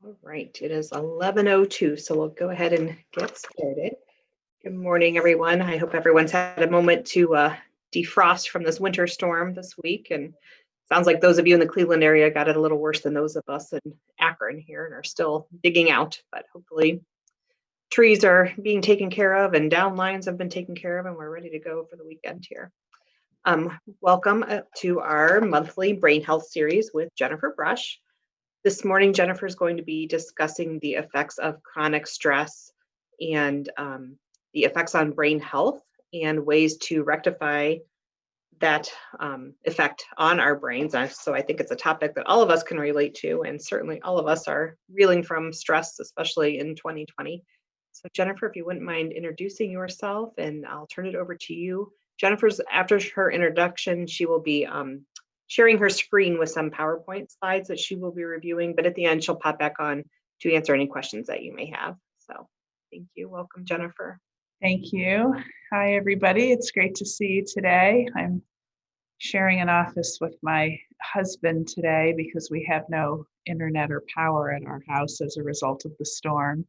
All right, it is 11:02, so we'll go ahead and get started. Good morning, everyone. I hope everyone's had a moment to defrost from this winter storm this week. And sounds like those of you in the Cleveland area got it a little worse than those of us in Akron here and are still digging out. But hopefully trees are being taken care of and down lines have been taken care of and we're ready to go for the weekend here. Welcome to our monthly brain health series with Jennifer Brush. This morning, Jennifer is going to be discussing the effects of chronic stress and the effects on brain health and ways to rectify that effect on our brains. So I think it's a topic that all of us can relate to, and certainly all of us are reeling from stress, especially in 2020. So Jennifer, if you wouldn't mind introducing yourself, and I'll turn it over to you. Jennifer's, after her introduction, she will be sharing her screen with some PowerPoint slides that she will be reviewing, but at the end, she'll pop back on to answer any questions that you may have. So thank you. Welcome, Jennifer. Thank you. Hi, everybody. It's great to see you today. I'm sharing an office with my husband today because we have no internet or power at our house as a result of the storm.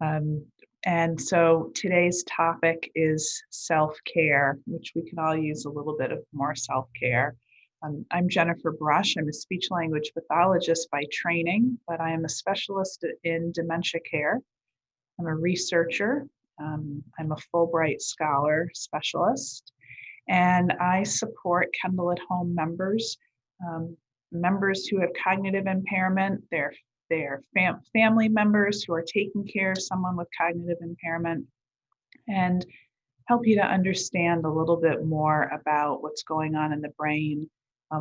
And so today's topic is self-care, which we can all use a little bit of more self-care. I'm Jennifer Brush. I'm a speech language pathologist by training, but I am a specialist in dementia care. I'm a researcher. I'm a Fulbright Scholar specialist, and I support Kendal at Home members, members who have cognitive impairment, their family members who are taking care of someone with cognitive impairment, and help you to understand a little bit more about what's going on in the brain,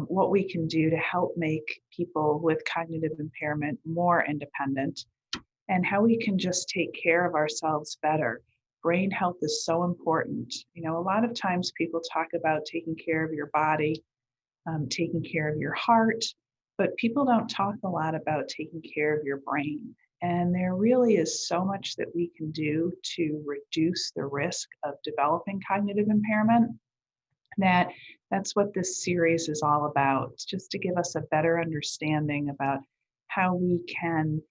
what we can do to help make people with cognitive impairment more independent, and how we can just take care of ourselves better. Brain health is so important. You know, a lot of times people talk about taking care of your body, taking care of your heart, but people don't talk a lot about taking care of your brain. And there really is so much that we can do to reduce the risk of developing cognitive impairment. That's what this series is all about. It's just to give us a better understanding about how we can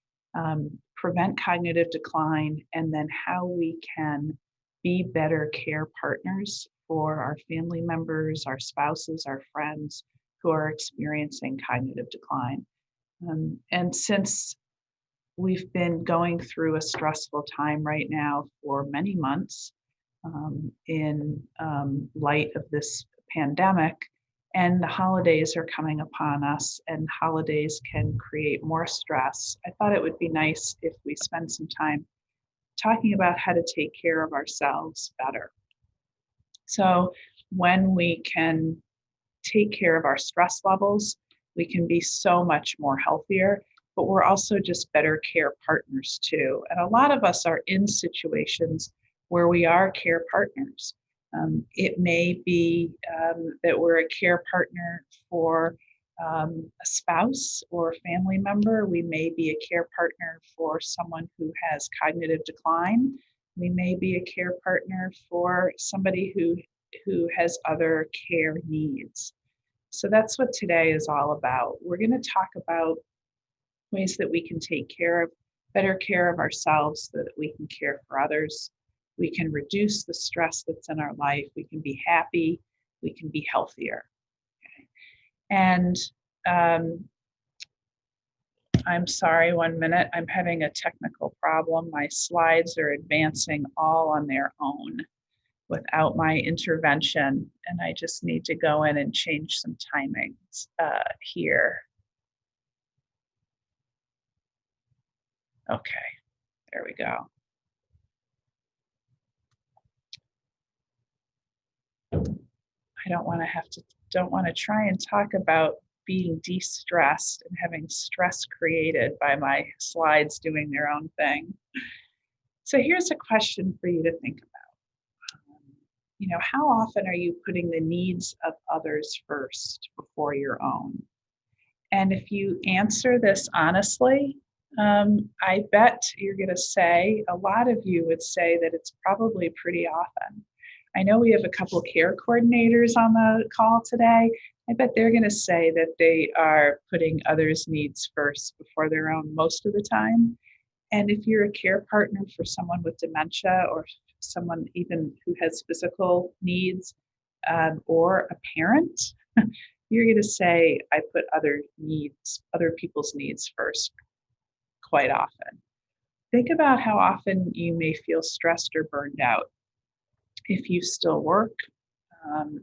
prevent cognitive decline, and then how we can be better care partners for our family members, our spouses, our friends who are experiencing cognitive decline. And since we've been going through a stressful time right now for many months in light of this pandemic, and the holidays are coming upon us, and holidays can create more stress, I thought it would be nice if we spend some time talking about how to take care of ourselves better. So when we can take care of our stress levels, we can be so much more healthier, but we're also just better care partners too. And a lot of us are in situations where we are care partners. It may be that we're a care partner for a spouse or a family member. We may be a care partner for someone who has cognitive decline. We may be a care partner for somebody who has other care needs. So that's what today is all about. We're going to talk about ways that we can take better care of ourselves so that we can care for others. We can reduce the stress that's in our life. We can be happy. We can be healthier. Okay. And I'm sorry, 1 minute. I'm having a technical problem. My slides are advancing all on their own without my intervention. And I just need to go in and change some timings here. Okay, there we go. I don't want to try and talk about being de-stressed and having stress created by my slides doing their own thing. So here's a question for you to think about. How often are you putting the needs of others first before your own? And if you answer this honestly, I bet you're going to say, a lot of you would say that it's probably pretty often. I know we have a couple care coordinators on the call today. I bet they're going to say that they are putting others' needs first before their own most of the time. And if you're a care partner for someone with dementia or someone even who has physical needs, or a parent, you're going to say, I put other people's needs first quite often. Think about how often you may feel stressed or burned out. If you still work,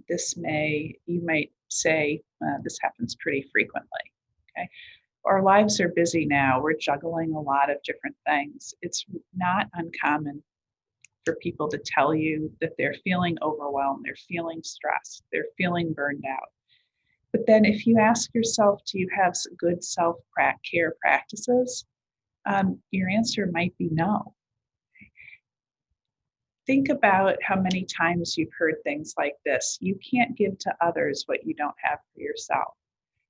you might say, this happens pretty frequently. Okay. Our lives are busy now. We're juggling a lot of different things. It's not uncommon for people to tell you that they're feeling overwhelmed, they're feeling stressed, they're feeling burned out. But then if you ask yourself, do you have some good self-care practices? Your answer might be no. Think about how many times you've heard things like this. You can't give to others what you don't have for yourself,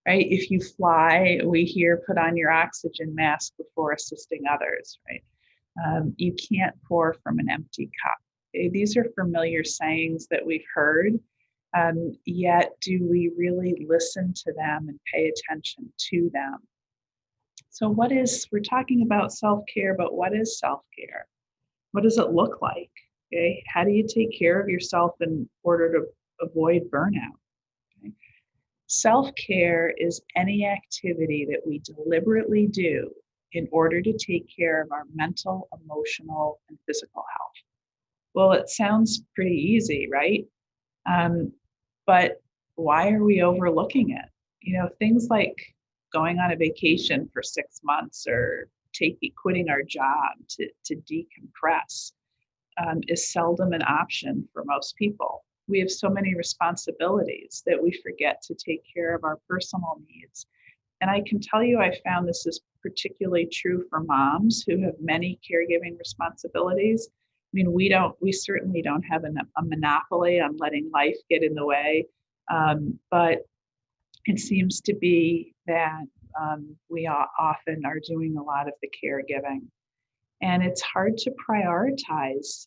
right? If you fly, we hear put on your oxygen mask before assisting others, right? You can't pour from an empty cup. Okay? These are familiar sayings that we've heard, yet do we really listen to them and pay attention to them? So we're talking about self-care, but what is self-care? What does it look like? Okay, how do you take care of yourself in order to avoid burnout? Okay? Self-care is any activity that we deliberately do in order to take care of our mental, emotional, and physical health. Well, it sounds pretty easy, right? But why are we overlooking it? Things like going on a vacation for 6 months or quitting our job to decompress is seldom an option for most people. We have so many responsibilities that we forget to take care of our personal needs. And I can tell you, I found this is particularly true for moms who have many caregiving responsibilities. I mean, we certainly don't have a monopoly on letting life get in the way, but it seems to be that we often are doing a lot of the caregiving. And it's hard to prioritize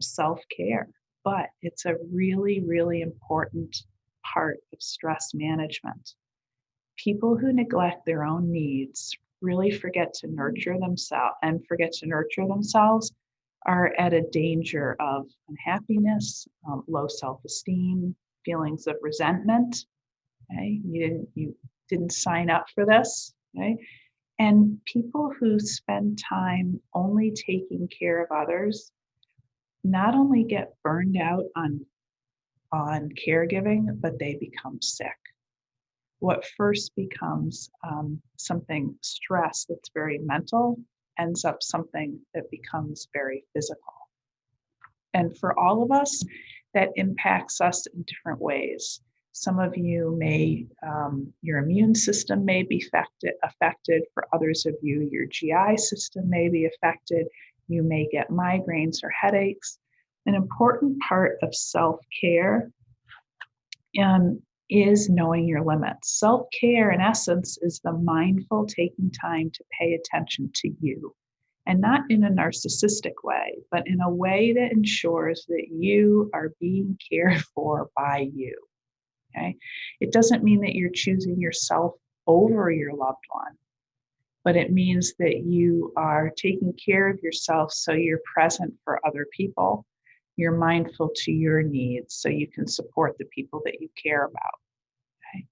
self-care, but it's a really, really important part of stress management. People who neglect their own needs really forget to nurture themselves are at a danger of unhappiness, low self-esteem, feelings of resentment. Okay? You didn't sign up for this. Okay? And people who spend time only taking care of others not only get burned out on caregiving, but they become sick. What first becomes something stress that's very mental ends up something that becomes very physical. And for all of us, that impacts us in different ways. Some of you your immune system may be affected. For others of you, your GI system may be affected. You may get migraines or headaches. An important part of self-care is knowing your limits. Self-care, in essence, is the mindful taking time to pay attention to you. And not in a narcissistic way, but in a way that ensures that you are being cared for by you. Okay? It doesn't mean that you're choosing yourself over your loved one, but it means that you are taking care of yourself so you're present for other people. You're mindful to your needs so you can support the people that you care about. Okay?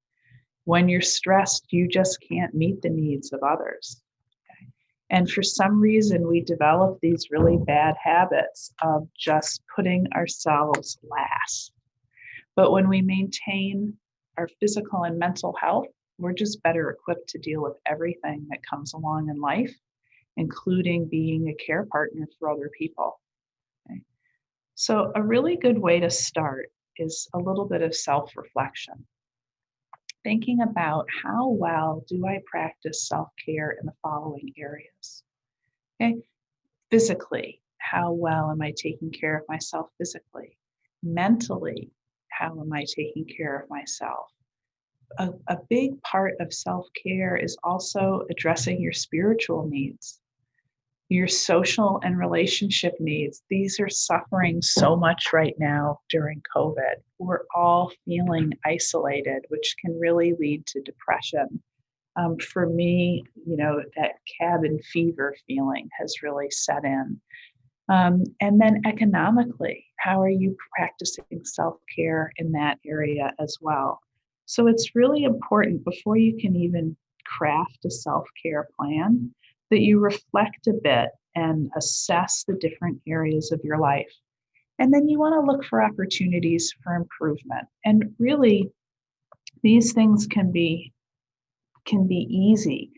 When you're stressed, you just can't meet the needs of others. Okay? And for some reason, we develop these really bad habits of just putting ourselves last. But when we maintain our physical and mental health, we're just better equipped to deal with everything that comes along in life, including being a care partner for other people. Okay? So a really good way to start is a little bit of self-reflection. Thinking about how well do I practice self-care in the following areas. Okay? Physically, how well am I taking care of myself physically? Mentally, how am I taking care of myself? A big part of self-care is also addressing your spiritual needs. Your social and relationship needs, these are suffering so much right now during COVID. We're all feeling isolated, which can really lead to depression. For me, that cabin fever feeling has really set in. And then economically, how are you practicing self-care in that area as well? So it's really important before you can even craft a self-care plan that you reflect a bit and assess the different areas of your life. And then you want to look for opportunities for improvement. And really, these things can be easy.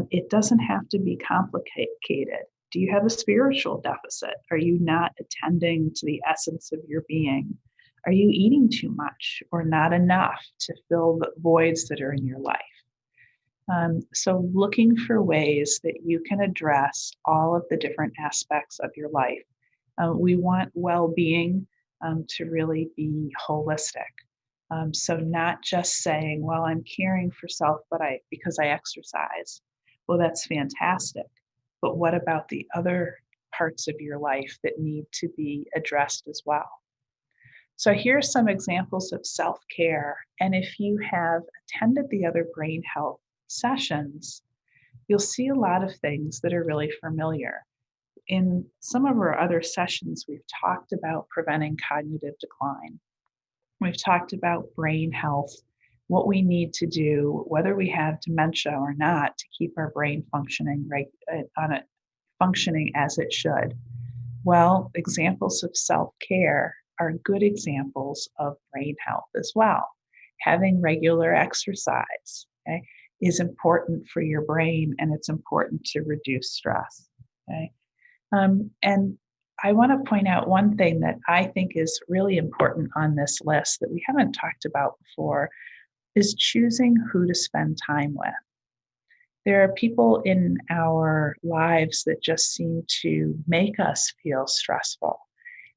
It doesn't have to be complicated. Do you have a spiritual deficit? Are you not attending to the essence of your being? Are you eating too much or not enough to fill the voids that are in your life? So looking for ways that you can address all of the different aspects of your life. We want well-being to really be holistic. So not just saying, well, I'm caring for self, because I exercise. Well, that's fantastic. But what about the other parts of your life that need to be addressed as well? So here are some examples of self-care. And if you have attended the other brain health sessions, you'll see a lot of things that are really familiar. In some of our other sessions, we've talked about preventing cognitive decline. We've talked about brain health, what we need to do, whether we have dementia or not, to keep our brain functioning as it should. Well, examples of self-care are good examples of brain health as well. Having regular exercise, okay, is important for your brain, and it's important to reduce stress. Okay, and I want to point out one thing that I think is really important on this list that we haven't talked about before is choosing who to spend time with. There are people in our lives that just seem to make us feel stressful.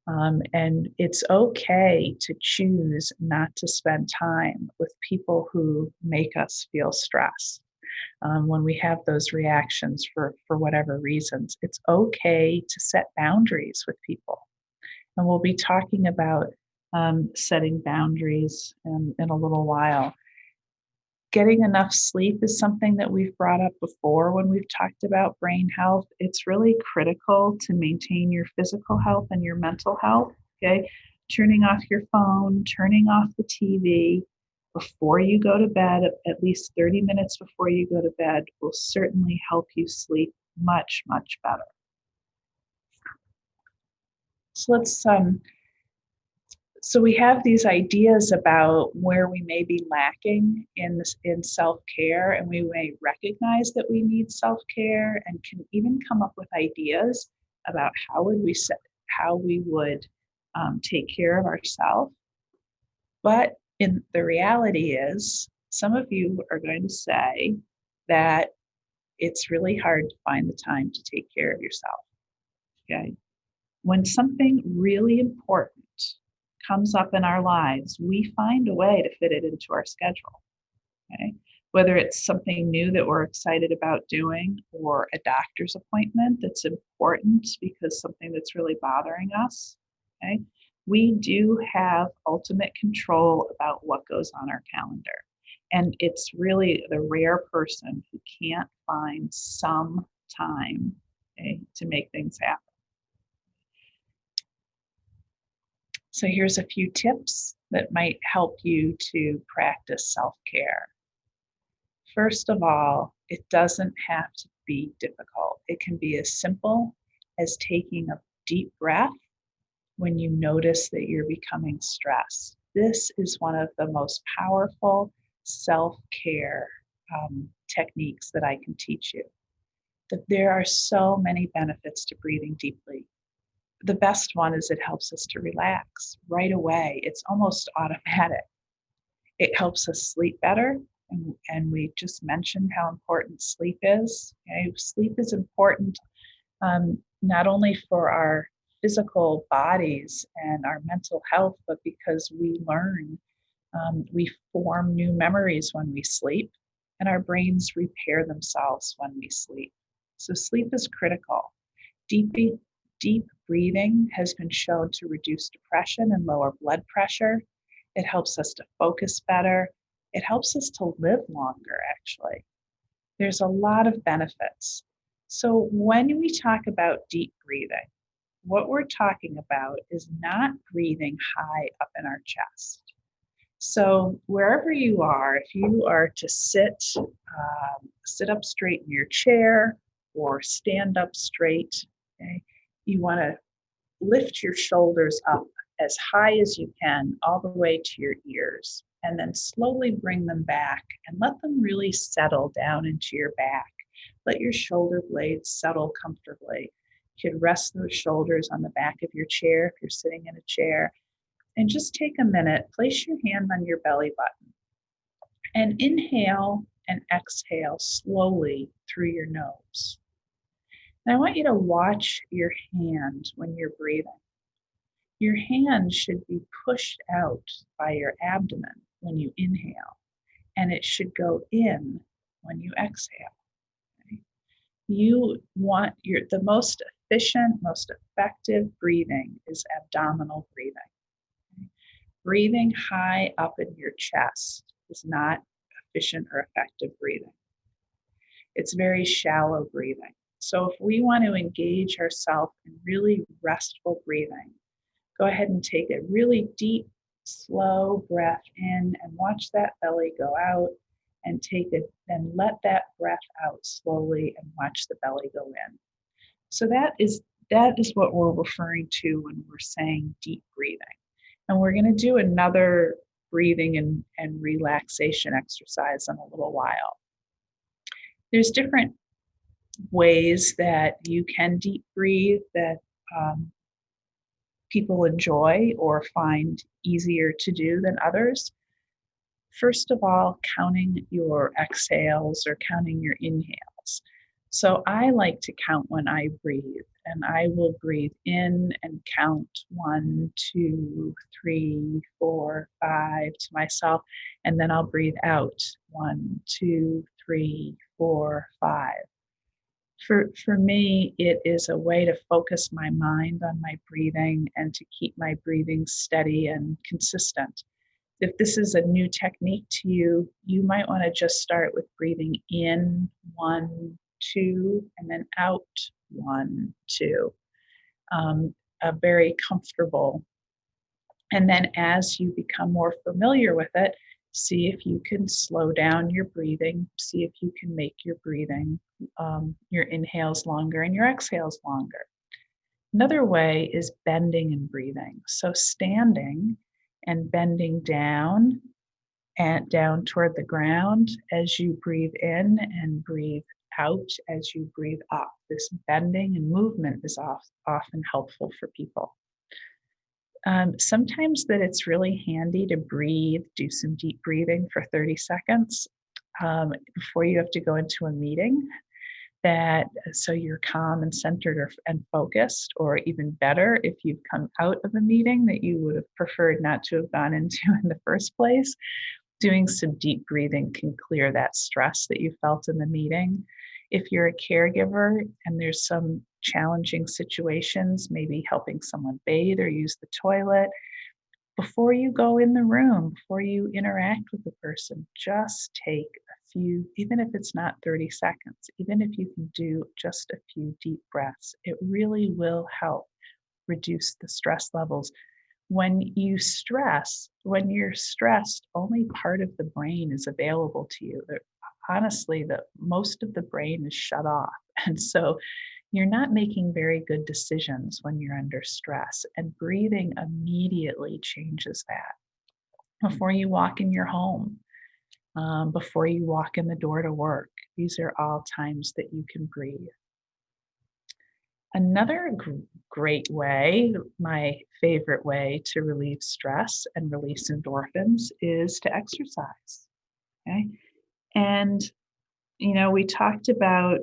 And it's okay to choose not to spend time with people who make us feel stressed. When we have those reactions for whatever reasons, it's okay to set boundaries with people. And we'll be talking about setting boundaries in a little while. Getting enough sleep is something that we've brought up before when we've talked about brain health. It's really critical to maintain your physical health and your mental health, okay? Turning off your phone, turning off the TV before you go to bed, at least 30 minutes before you go to bed, will certainly help you sleep much, much better. So we have these ideas about where we may be lacking in self-care, and we may recognize that we need self-care and can even come up with ideas about how we would take care of ourselves. But the reality is, some of you are going to say that it's really hard to find the time to take care of yourself. Okay? When something really important comes up in our lives, we find a way to fit it into our schedule. Okay? Whether it's something new that we're excited about doing or a doctor's appointment that's important because something that's really bothering us. Okay? We do have ultimate control about what goes on our calendar. And it's really the rare person who can't find some time, okay, to make things happen. So here's a few tips that might help you to practice self-care. First of all, it doesn't have to be difficult. It can be as simple as taking a deep breath when you notice that you're becoming stressed. This is one of the most powerful self-care techniques that I can teach you. That there are so many benefits to breathing deeply. The best one is it helps us to relax right away. It's almost automatic. It helps us sleep better. And we just mentioned how important sleep is. Okay? Sleep is important not only for our physical bodies and our mental health, but because we learn, we form new memories when we sleep, and our brains repair themselves when we sleep. So sleep is critical. Deep breathing has been shown to reduce depression and lower blood pressure. It helps us to focus better. It helps us to live longer, actually. There's a lot of benefits. So when we talk about deep breathing, what we're talking about is not breathing high up in our chest. So wherever you are, if you are to sit up straight in your chair or stand up straight, okay, you want to lift your shoulders up as high as you can, all the way to your ears, and then slowly bring them back and let them really settle down into your back. Let your shoulder blades settle comfortably. You could rest those shoulders on the back of your chair if you're sitting in a chair. And just take a minute, place your hand on your belly button, and inhale and exhale slowly through your nose. And I want you to watch your hand when you're breathing. Your hand should be pushed out by your abdomen when you inhale, and it should go in when you exhale. Okay? You want the most efficient, most effective breathing is abdominal breathing. Breathing high up in your chest is not efficient or effective breathing. It's very shallow breathing. So if we want to engage ourselves in really restful breathing, go ahead and take a really deep, slow breath in and watch that belly go out, and then let that breath out slowly and watch the belly go in. So that is what we're referring to when we're saying deep breathing. And we're going to do another breathing and relaxation exercise in a little while. There's different ways that you can deep breathe that people enjoy or find easier to do than others. First of all, counting your exhales or counting your inhales. So I like to count when I breathe, and I will breathe in and count 1, 2, 3, 4, 5 to myself, and then I'll breathe out 1, 2, 3, 4, 5. For me, it is a way to focus my mind on my breathing and to keep my breathing steady and consistent. If this is a new technique to you, you might want to just start with breathing in 1, 2, and then out 1, 2. A very comfortable. And then as you become more familiar with it, see if you can slow down your breathing. See if you can make your breathing, your inhales longer and your exhales longer. Another way is bending and breathing. So standing and bending down and down toward the ground as you breathe in, and breathe out as you breathe up. This bending and movement is often helpful for people. Sometimes that it's really handy to breathe, do some deep breathing for 30 seconds before you have to go into a meeting, so you're calm and centered and focused, or even better, if you've come out of a meeting that you would have preferred not to have gone into in the first place. Doing some deep breathing can clear that stress that you felt in the meeting. If you're a caregiver and there's some challenging situations, maybe helping someone bathe or use the toilet, before you go in the room, before you interact with the person, just take a few, even if it's not 30 seconds, even if you can do just a few deep breaths, it really will help reduce the stress levels. When you're stressed, only part of the brain is available to you. Honestly, most of the brain is shut off. And so you're not making very good decisions when you're under stress. And breathing immediately changes that. Before you walk in your home, before you walk in the door to work, these are all times that you can breathe. Another great way, my favorite way to relieve stress and release endorphins, is to exercise. Okay. And, we talked about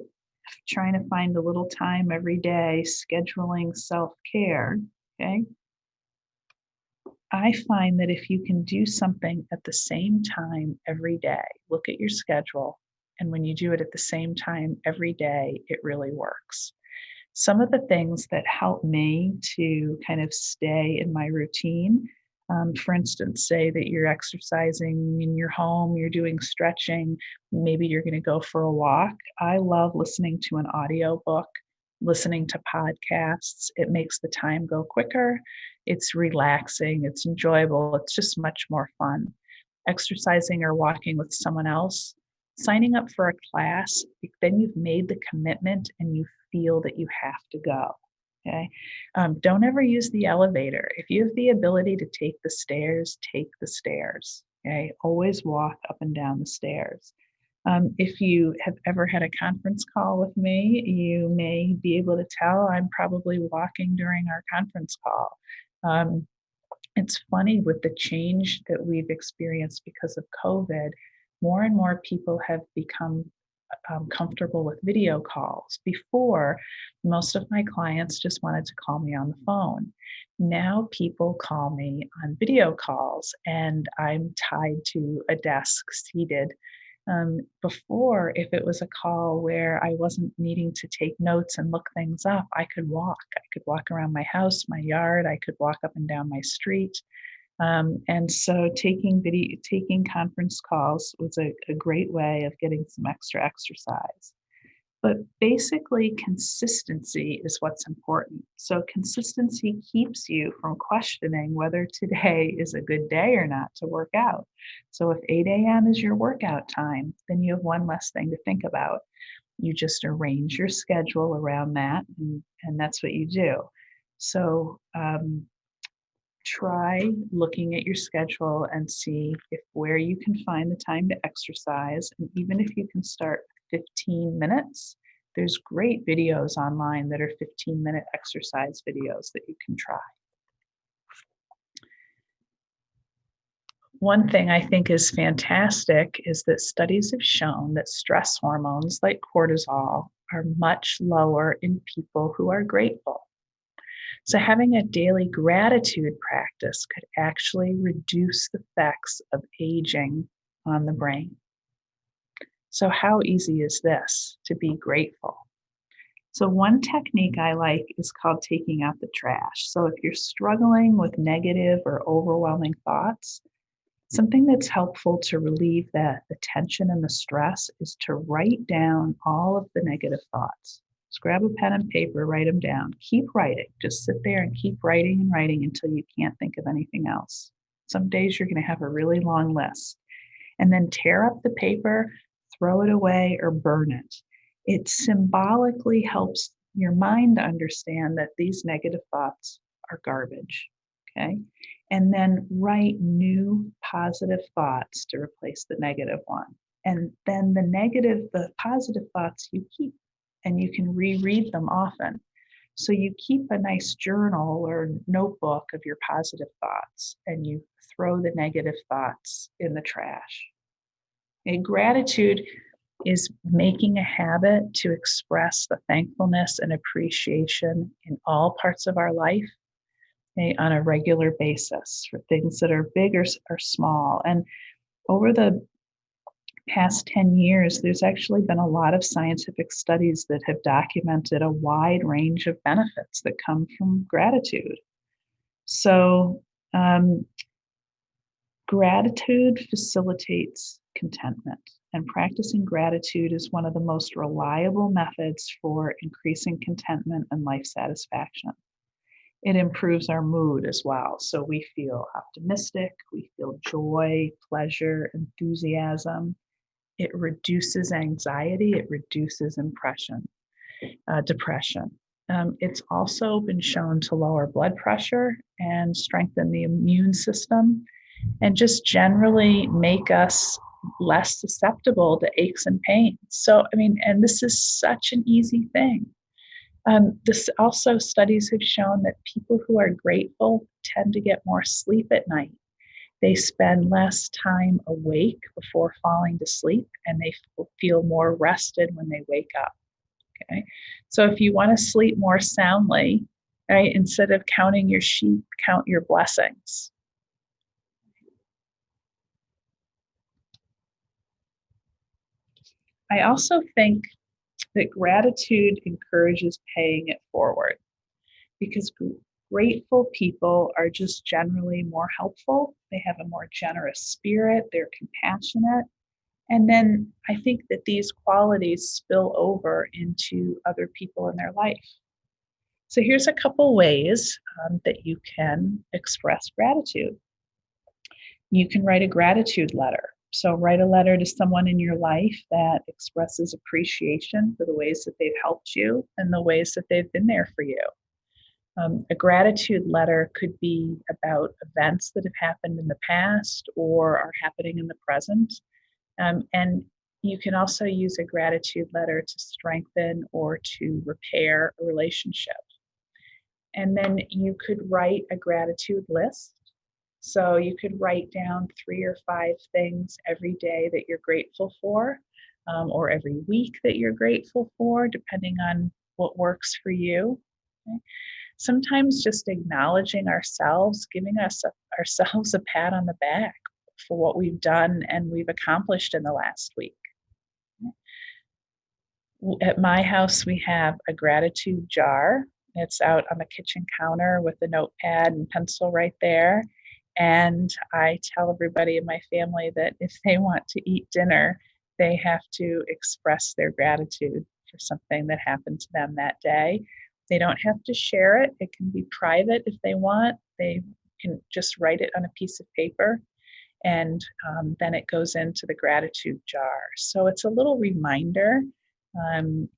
trying to find a little time every day, scheduling self-care. Okay. I find that if you can do something at the same time every day, look at your schedule, and when you do it at the same time every day, it really works. Some of the things that help me to kind of stay in my routine, for instance, say that you're exercising in your home, you're doing stretching, maybe you're going to go for a walk. I love listening to an audiobook, listening to podcasts. It makes the time go quicker. It's relaxing, it's enjoyable, it's just much more fun. Exercising or walking with someone else, signing up for a class, then you've made the commitment and you feel that you have to go. Okay. Don't ever use the elevator. If you have the ability to take the stairs, take the stairs. Okay. Always walk up and down the stairs. If you have ever had a conference call with me, you may be able to tell I'm probably walking during our conference call. It's funny with the change that we've experienced because of COVID, more and more people have become comfortable with video calls. Before, most of my clients just wanted to call me on the phone. Now people call me on video calls and I'm tied to a desk seated. Before, if it was a call where I wasn't needing to take notes and look things up, I could walk. I could walk around my house, my yard. I could walk up and down my street. And so taking conference calls was a great way of getting some extra exercise. But basically, consistency is what's important. So consistency keeps you from questioning whether today is a good day or not to work out. So if 8 a.m. is your workout time, then you have one less thing to think about. You just arrange your schedule around that, and that's what you do. So try looking at your schedule and see if where you can find the time to exercise. And even if you can start 15 minutes, there's great videos online that are 15-minute exercise videos that you can try. One thing I think is fantastic is that studies have shown that stress hormones like cortisol are much lower in people who are grateful. So having a daily gratitude practice could actually reduce the effects of aging on the brain. So how easy is this to be grateful? So one technique I like is called taking out the trash. So if you're struggling with negative or overwhelming thoughts, something that's helpful to relieve the tension and the stress is to write down all of the negative thoughts. Just grab a pen and paper, write them down. Keep writing. Just sit there and keep writing and writing until you can't think of anything else. Some days you're going to have a really long list. And then tear up the paper, throw it away, or burn it. It symbolically helps your mind understand that these negative thoughts are garbage. Okay? And then write new positive thoughts to replace the negative one. And then the positive thoughts you keep, and you can reread them often. So you keep a nice journal or notebook of your positive thoughts, and you throw the negative thoughts in the trash. And gratitude is making a habit to express the thankfulness and appreciation in all parts of our life, okay, on a regular basis for things that are big or small. And over the past 10 years, there's actually been a lot of scientific studies that have documented a wide range of benefits that come from gratitude. So gratitude facilitates contentment, and practicing gratitude is one of the most reliable methods for increasing contentment and life satisfaction. It improves our mood as well. So we feel optimistic, we feel joy, pleasure, enthusiasm. It reduces anxiety, it reduces depression. It's also been shown to lower blood pressure and strengthen the immune system, and just generally make us less susceptible to aches and pains. So, and this is such an easy thing. This also, studies have shown that people who are grateful tend to get more sleep at night. They spend less time awake before falling to sleep, and they feel more rested when they wake up. Okay, so if you want to sleep more soundly, right, instead of counting your sheep, count your blessings. I also think that gratitude encourages paying it forward, because grateful people are just generally more helpful. They have a more generous spirit, they're compassionate. And then I think that these qualities spill over into other people in their life. So here's a couple ways that you can express gratitude. You can write a gratitude letter. So write a letter to someone in your life that expresses appreciation for the ways that they've helped you and the ways that they've been there for you. A gratitude letter could be about events that have happened in the past or are happening in the present. And you can also use a gratitude letter to strengthen or to repair a relationship. And then you could write a gratitude list. So you could write down 3 or 5 things every day that you're grateful for, or every week that you're grateful for, depending on what works for you. Okay? Sometimes just acknowledging ourselves, giving ourselves a pat on the back for what we've done and we've accomplished in the last week. At my house, we have a gratitude jar. It's out on the kitchen counter with a notepad and pencil right there. And I tell everybody in my family that if they want to eat dinner, they have to express their gratitude for something that happened to them that day. They don't have to share it. It can be private if they want. They can just write it on a piece of paper, and then it goes into the gratitude jar. So it's a little reminder,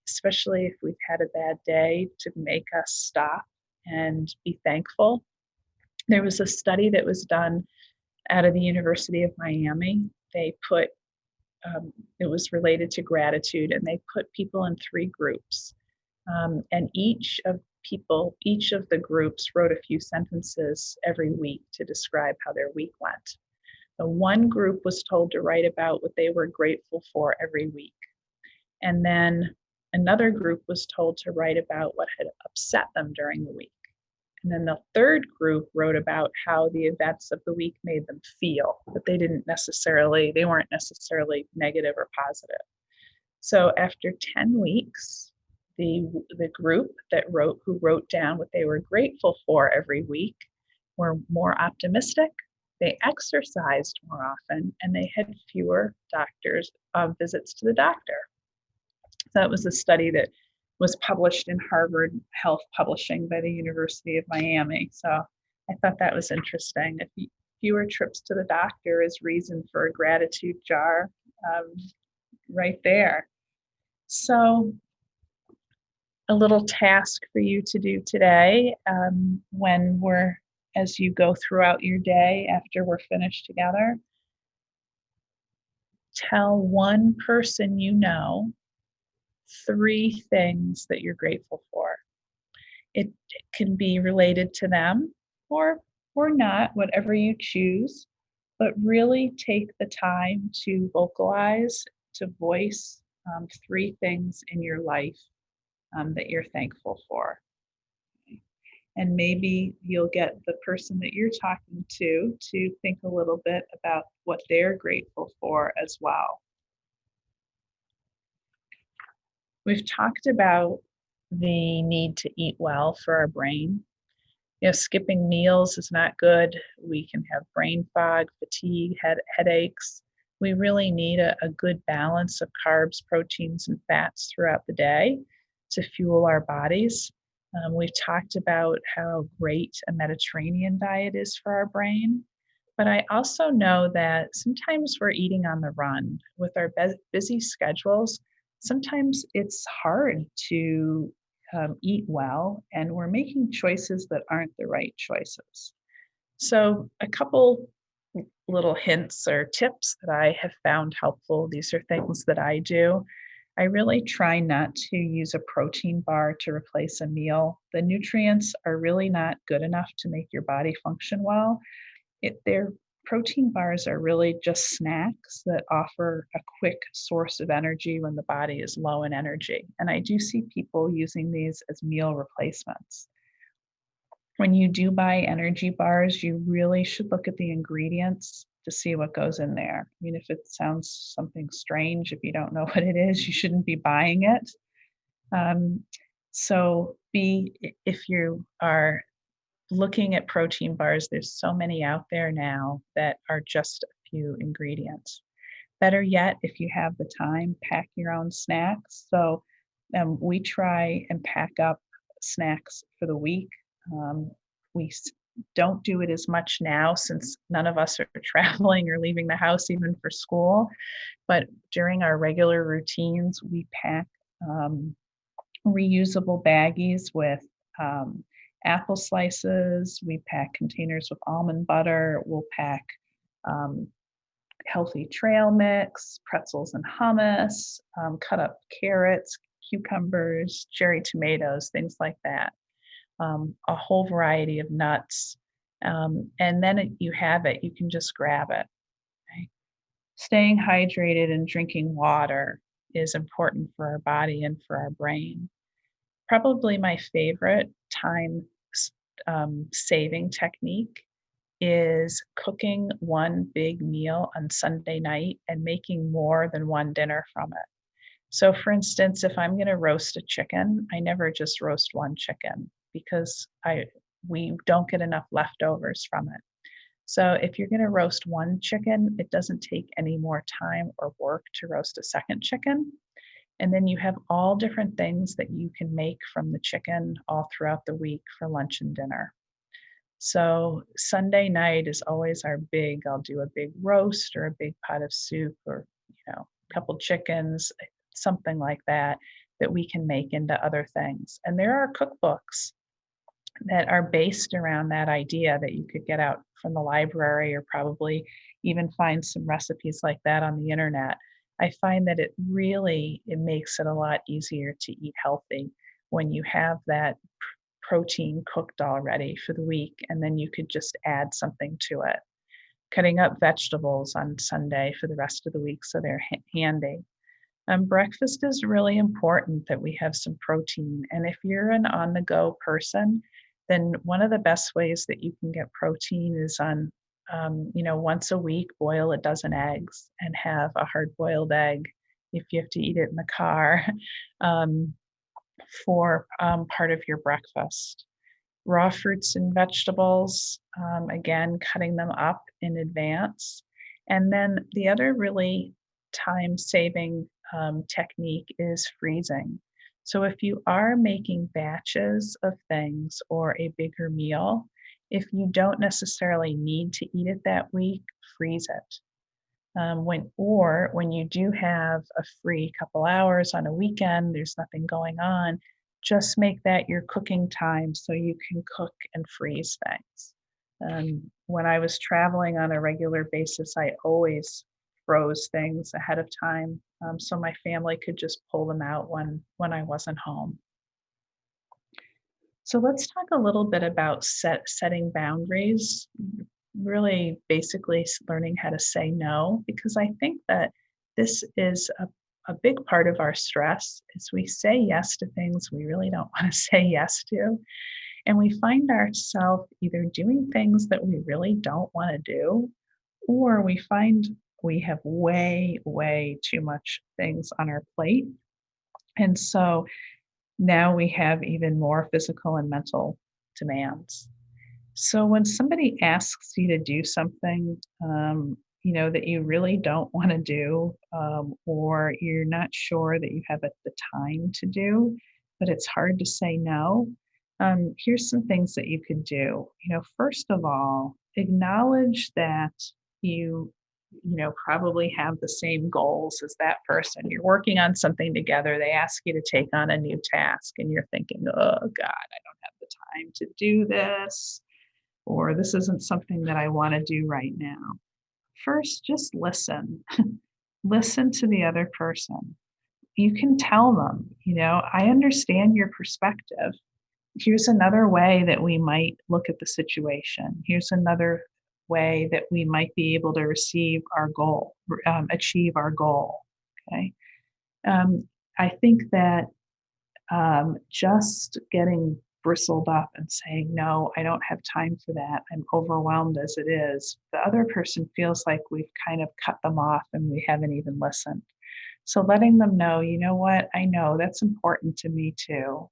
especially if we've had a bad day, to make us stop and be thankful. There was a study that was done out of the University of Miami. They put, it was related to gratitude, and they put people in 3 groups. And each of the groups wrote a few sentences every week to describe how their week went. The one group was told to write about what they were grateful for every week. And then another group was told to write about what had upset them during the week. And then the third group wrote about how the events of the week made them feel, but they weren't necessarily negative or positive. So after 10 weeks, the group who wrote down what they were grateful for every week were more optimistic, they exercised more often, and they had fewer visits to the doctor. So that was a study that was published in Harvard Health Publishing by the University of Miami. So I thought that was interesting. If fewer trips to the doctor is reason for a gratitude jar, right there. So a little task for you to do today, as you go throughout your day after we're finished together, tell one person you know 3 things that you're grateful for. It can be related to them or not, whatever you choose, but really take the time to vocalize, to voice 3 things in your life that you're thankful for. And maybe you'll get the person that you're talking to think a little bit about what they're grateful for as well. We've talked about the need to eat well for our brain. Skipping meals is not good. We can have brain fog, fatigue, headaches. We really need a good balance of carbs, proteins, and fats throughout the day to fuel our bodies. We've talked about how great a Mediterranean diet is for our brain. But I also know that sometimes we're eating on the run with our busy schedules. Sometimes it's hard to eat well, and we're making choices that aren't the right choices. So a couple little hints or tips that I have found helpful. These are things that I do. I really try not to use a protein bar to replace a meal. The nutrients are really not good enough to make your body function well. Their protein bars are really just snacks that offer a quick source of energy when the body is low in energy. And I do see people using these as meal replacements. When you do buy energy bars, you really should look at the ingredients to see what goes in there. I mean, if it sounds something strange, if you don't know what it is, you shouldn't be buying it. So if you are looking at protein bars, there's so many out there now that are just a few ingredients. Better yet, if you have the time, pack your own snacks. So we try and pack up snacks for the week. We don't do it as much now since none of us are traveling or leaving the house even for school. But during our regular routines, we pack reusable baggies with apple slices. We pack containers with almond butter. We'll pack um, healthy trail mix, pretzels and hummus, cut up carrots, cucumbers, cherry tomatoes, things like that. A whole variety of nuts. And then you have it, you can just grab it. Okay? Staying hydrated and drinking water is important for our body and for our brain. Probably my favorite time saving technique is cooking one big meal on Sunday night and making more than one dinner from it. So, for instance, if I'm going to roast a chicken, I never just roast one chicken because we don't get enough leftovers from it. So, if you're going to roast one chicken, it doesn't take any more time or work to roast a second chicken. And then you have all different things that you can make from the chicken all throughout the week for lunch and dinner. So Sunday night is always I'll do a big roast or a big pot of soup or, a couple chickens, something like that, that we can make into other things. And there are cookbooks that are based around that idea that you could get out from the library or probably even find some recipes like that on the internet. I find that it makes it a lot easier to eat healthy when you have that protein cooked already for the week, and then you could just add something to it. Cutting up vegetables on Sunday for the rest of the week so they're handy. Breakfast is really important that we have some protein. And if you're an on the go person, then one of the best ways that you can get protein is once a week, boil a dozen eggs and have a hard boiled egg if you have to eat it in the car. For part of your breakfast. Raw fruits and vegetables, again, cutting them up in advance. And then the other really time saving technique is freezing. So if you are making batches of things or a bigger meal, if you don't necessarily need to eat it that week, freeze it. When you do have a free couple hours on a weekend, there's nothing going on, just make that your cooking time so you can cook and freeze things. When I was traveling on a regular basis, I always froze things ahead of time so my family could just pull them out when I wasn't home. So let's talk a little bit about setting boundaries, really basically learning how to say no, because I think that this is a big part of our stress is we say yes to things we really don't want to say yes to. And we find ourselves either doing things that we really don't want to do, or we find we have way, way too much things on our plate. And so now we have even more physical and mental demands. So when somebody asks you to do something, that you really don't want to do, or you're not sure that you have the time to do, but it's hard to say no, here's some things that you could do. First of all, acknowledge that probably have the same goals as that person. You're working on something together. They ask you to take on a new task, and you're thinking, oh God, I don't have the time to do this, or this isn't something that I want to do right now. First, just listen. Listen to the other person. You can tell them, I understand your perspective. Here's another way that we might look at the situation. Here's another way that we might be able to achieve our goal. Okay. I think that just getting bristled up and saying, no, I don't have time for that, I'm overwhelmed as it is, the other person feels like we've kind of cut them off and we haven't even listened. So letting them know, you know what, I know that's important to me too.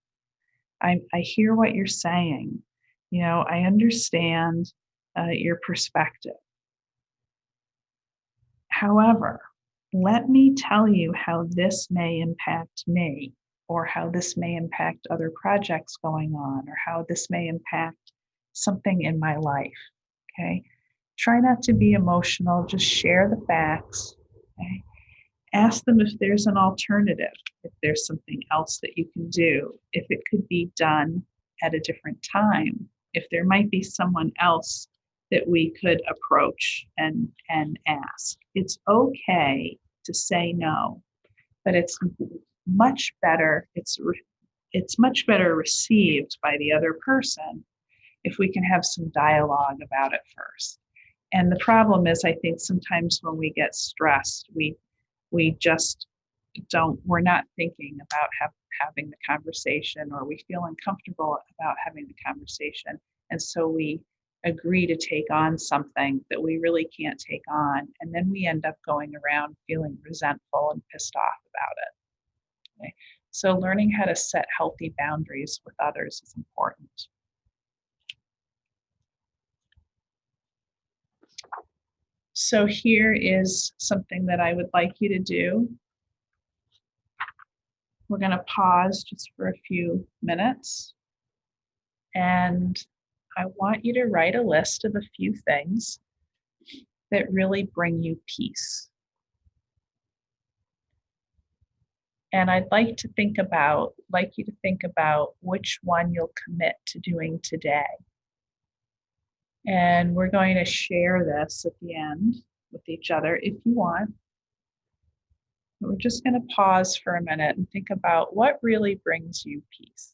I hear what you're saying. I understand your perspective. However, let me tell you how this may impact me, or how this may impact other projects going on, or how this may impact something in my life. Okay. Try not to be emotional, just share the facts. Okay. Ask them if there's an alternative, if there's something else that you can do, if it could be done at a different time, if there might be someone else that we could approach and ask. It's okay to say no, but it's much better. It's much better received by the other person if we can have some dialogue about it first. And the problem is, I think sometimes when we get stressed, we just we're not thinking about having the conversation, or we feel uncomfortable about having the conversation. And so we agree to take on something that we really can't take on. And then we end up going around feeling resentful and pissed off about it. Okay? So learning how to set healthy boundaries with others is important. So here is something that I would like you to do. We're going to pause just for a few minutes. And I want you to write a list of a few things that really bring you peace. And I'd like you to think about which one you'll commit to doing today. And we're going to share this at the end with each other if you want. We're just going to pause for a minute and think about what really brings you peace.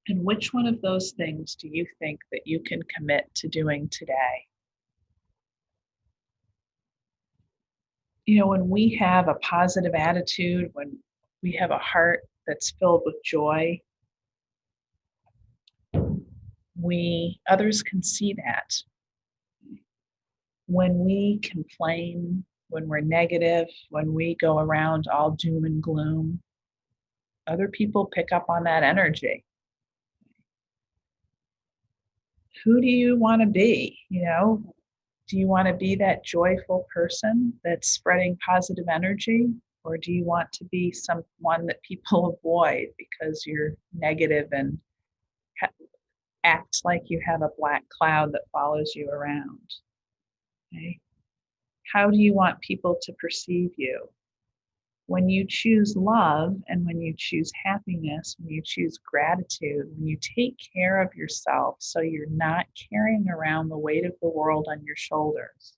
And which one of those things do you think that you can commit to doing today? When we have a positive attitude, when we have a heart that's filled with joy, others can see that. When we complain, when we're negative, when we go around all doom and gloom, other people pick up on that energy. Who do you want to be? Do you want to be that joyful person that's spreading positive energy? Or do you want to be someone that people avoid because you're negative and act like you have a black cloud that follows you around? Okay. How do you want people to perceive you? When you choose love, and when you choose happiness, when you choose gratitude, when you take care of yourself so you're not carrying around the weight of the world on your shoulders,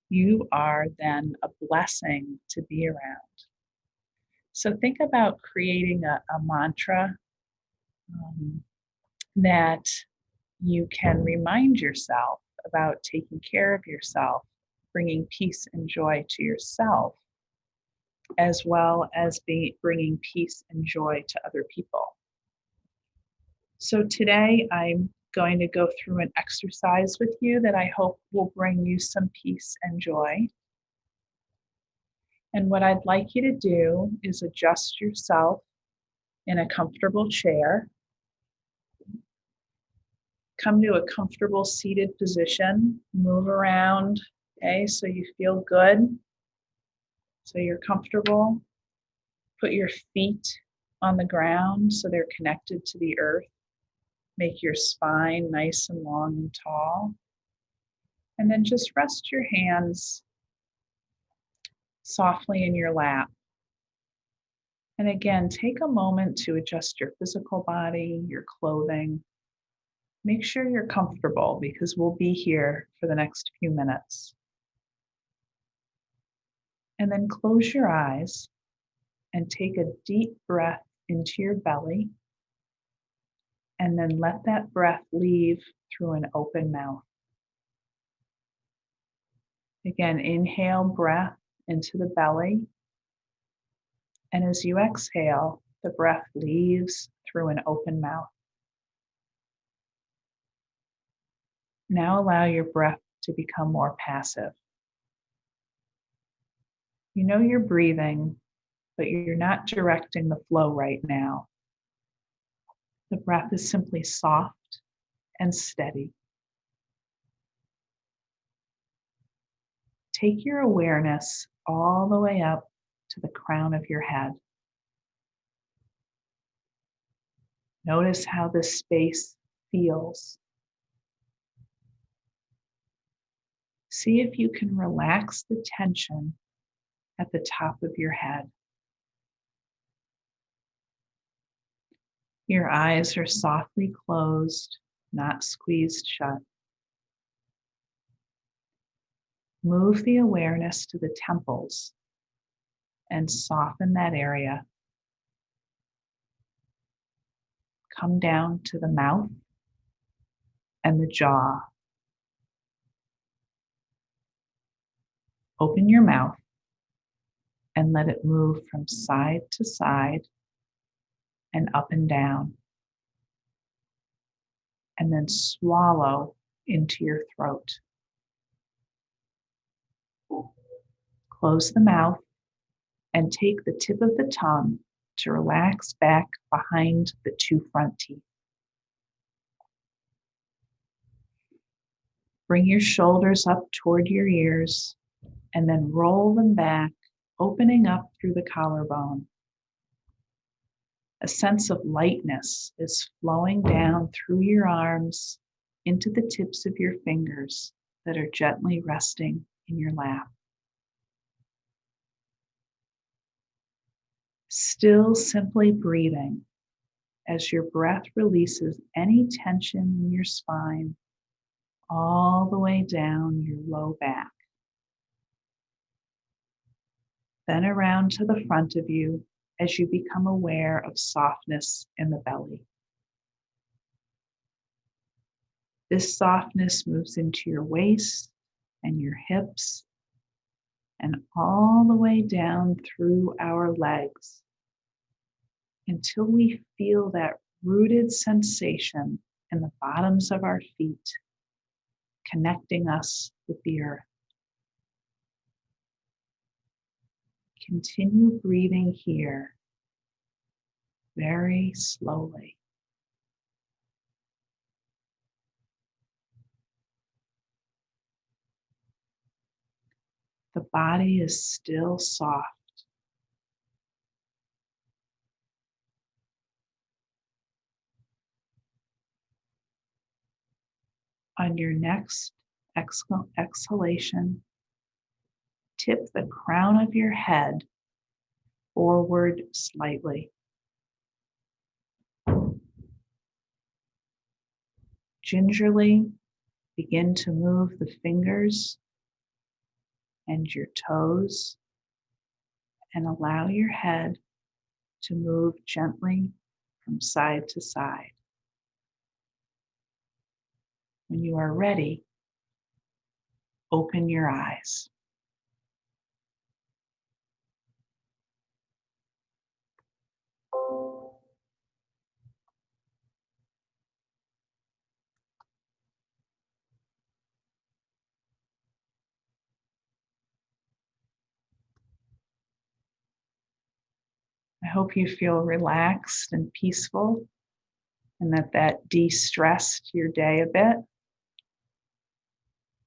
you are then a blessing to be around. So think about creating a mantra that you can remind yourself about taking care of yourself, bringing peace and joy to yourself, as well as bringing peace and joy to other people. So today I'm going to go through an exercise with you that I hope will bring you some peace and joy. And what I'd like you to do is adjust yourself in a comfortable chair. Come to a comfortable seated position, move around, okay, so you feel good, so you're comfortable. Put your feet on the ground so they're connected to the earth. Make your spine nice and long and tall. And then just rest your hands softly in your lap. And again, take a moment to adjust your physical body, your clothing. Make sure you're comfortable because we'll be here for the next few minutes. And then close your eyes and take a deep breath into your belly. And then let that breath leave through an open mouth. Again, inhale breath into the belly. And as you exhale, the breath leaves through an open mouth. Now allow your breath to become more passive. You know you're breathing, but you're not directing the flow right now. The breath is simply soft and steady. Take your awareness all the way up to the crown of your head. Notice how this space feels. See if you can relax the tension at the top of your head. Your eyes are softly closed, not squeezed shut. Move the awareness to the temples and soften that area. Come down to the mouth and the jaw. Open your mouth and let it move from side to side and up and down. And then swallow into your throat. Close the mouth and take the tip of the tongue to relax back behind the two front teeth. Bring your shoulders up toward your ears and then roll them back, opening up through the collarbone. A sense of lightness is flowing down through your arms into the tips of your fingers that are gently resting in your lap. Still simply breathing as your breath releases any tension in your spine all the way down your low back. Then around to the front of you as you become aware of softness in the belly. This softness moves into your waist and your hips and all the way down through our legs until we feel that rooted sensation in the bottoms of our feet, connecting us with the earth. Continue breathing here very slowly. The body is still soft. On your next exhalation, tip the crown of your head forward slightly. Gingerly begin to move the fingers and your toes and allow your head to move gently from side to side. When you are ready, open your eyes. I hope you feel relaxed and peaceful and that de-stressed your day a bit.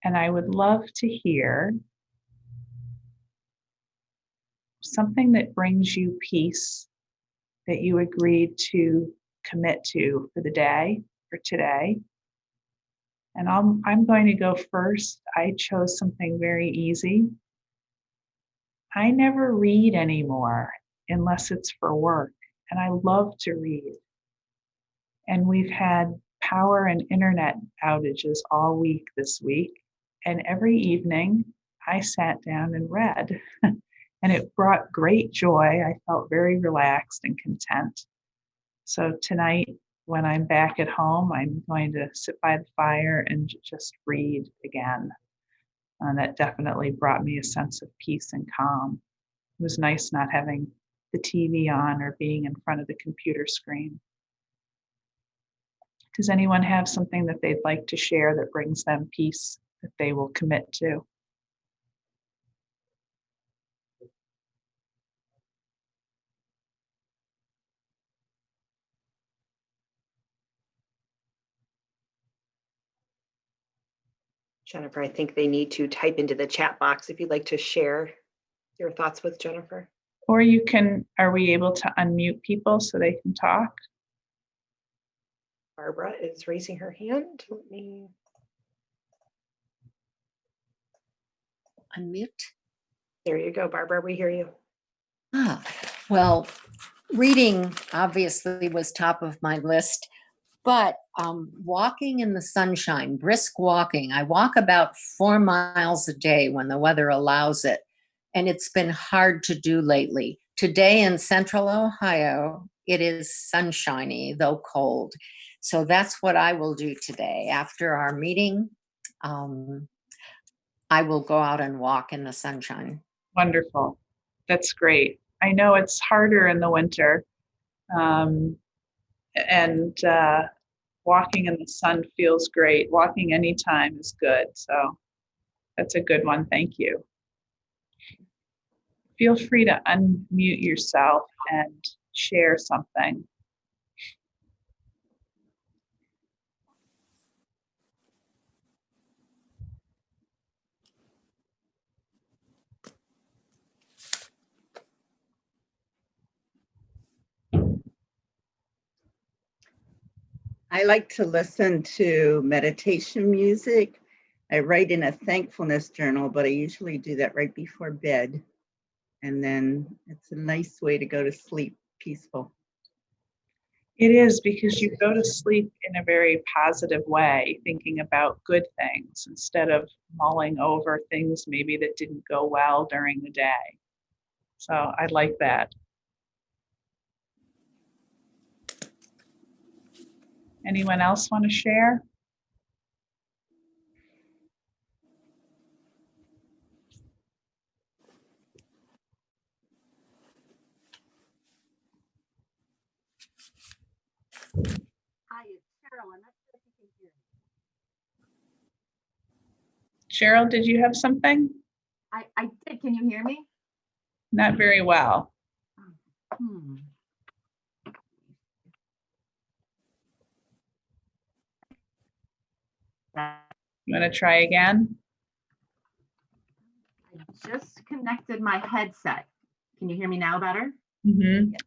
And I would love to hear something that brings you peace that you agreed to commit to for the day, for today. And I'm going to go first. I chose something very easy. I never read anymore unless it's for work, and I love to read. And we've had power and internet outages all week this week, and every evening I sat down and read, and it brought great joy. I felt very relaxed and content. So tonight when I'm back at home, I'm going to sit by the fire and just read again. And that definitely brought me a sense of peace and calm. It was nice not having the TV on or being in front of the computer screen. Does anyone have something that they'd like to share that brings them peace that they will commit to? Jennifer, I think they need to type into the chat box if you'd like to share your thoughts with Jennifer. Or you can, are we able to unmute people so they can talk? Barbara is raising her hand. Let me unmute. There you go, Barbara, we hear you. Well, reading obviously was top of my list, but walking in the sunshine, brisk walking. I walk about 4 miles a day when the weather allows it, and it's been hard to do lately. Today in Central Ohio, it is sunshiny, though cold. So that's what I will do today. After our meeting, I will go out and walk in the sunshine. Wonderful. That's great. I know it's harder in the winter, and walking in the sun feels great. Walking anytime is good. So that's a good one. Thank you. Feel free to unmute yourself and share something. I like to listen to meditation music. I write in a thankfulness journal, but I usually do that right before bed. And then it's a nice way to go to sleep, peaceful. It is, because you go to sleep in a very positive way, thinking about good things instead of mulling over things maybe that didn't go well during the day. So I like that. Anyone else want to share? Hi, it's Cheryl. I'm not sure if you can hear me. Cheryl, did you have something? I did. Can you hear me? Not very well. Hmm. You want to try again? I just connected my headset. Can you hear me now better?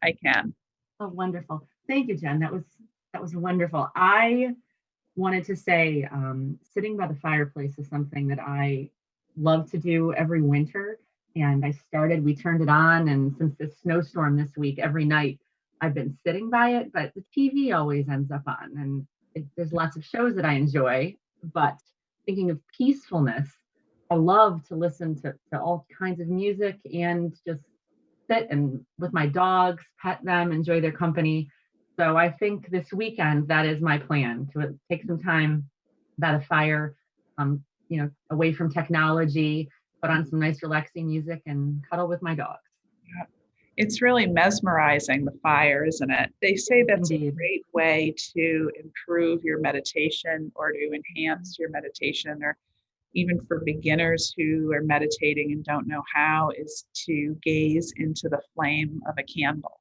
I can. Oh, wonderful. Thank you, Jen. That was wonderful. I wanted to say sitting by the fireplace is something that I love to do every winter. And we turned it on, and since this snowstorm this week, every night I've been sitting by it, but the TV always ends up on. And there's lots of shows that I enjoy, but thinking of peacefulness, I love to listen to all kinds of music and just sit and with my dogs, pet them, enjoy their company. So I think this weekend, that is my plan, to take some time by the fire, away from technology, put on some nice relaxing music and cuddle with my dogs. Yeah. It's really mesmerizing, the fire, isn't it? They say that's Indeed. a great way to improve your meditation or to enhance your meditation, or even for beginners who are meditating and don't know how, is to gaze into the flame of a candle.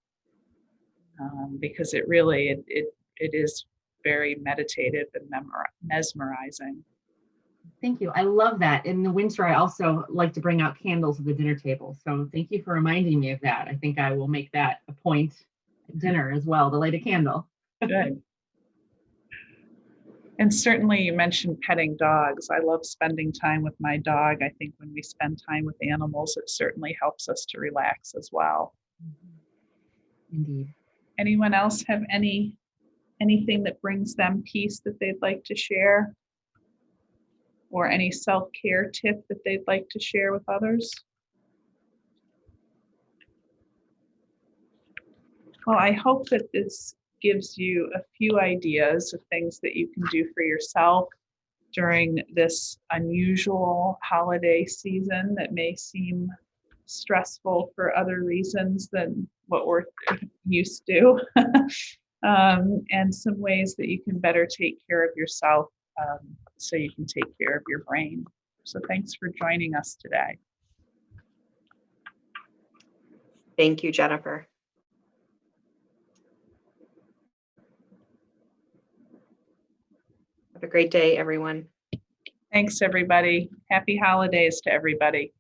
Because it really, it is very meditative and mesmerizing. Thank you. I love that. In the winter, I also like to bring out candles at the dinner table. So thank you for reminding me of that. I think I will make that a point at dinner as well, to light a candle. Good. And certainly you mentioned petting dogs. I love spending time with my dog. I think when we spend time with animals, it certainly helps us to relax as well. Indeed. Anyone else have anything that brings them peace that they'd like to share? Or any self-care tip that they'd like to share with others? Well, I hope that this gives you a few ideas of things that you can do for yourself during this unusual holiday season that may seem stressful for other reasons than what we're used to. And some ways that you can better take care of yourself so you can take care of your brain. So thanks for joining us today. Thank you, Jennifer. Have a great day, everyone. Thanks, everybody. Happy holidays to everybody.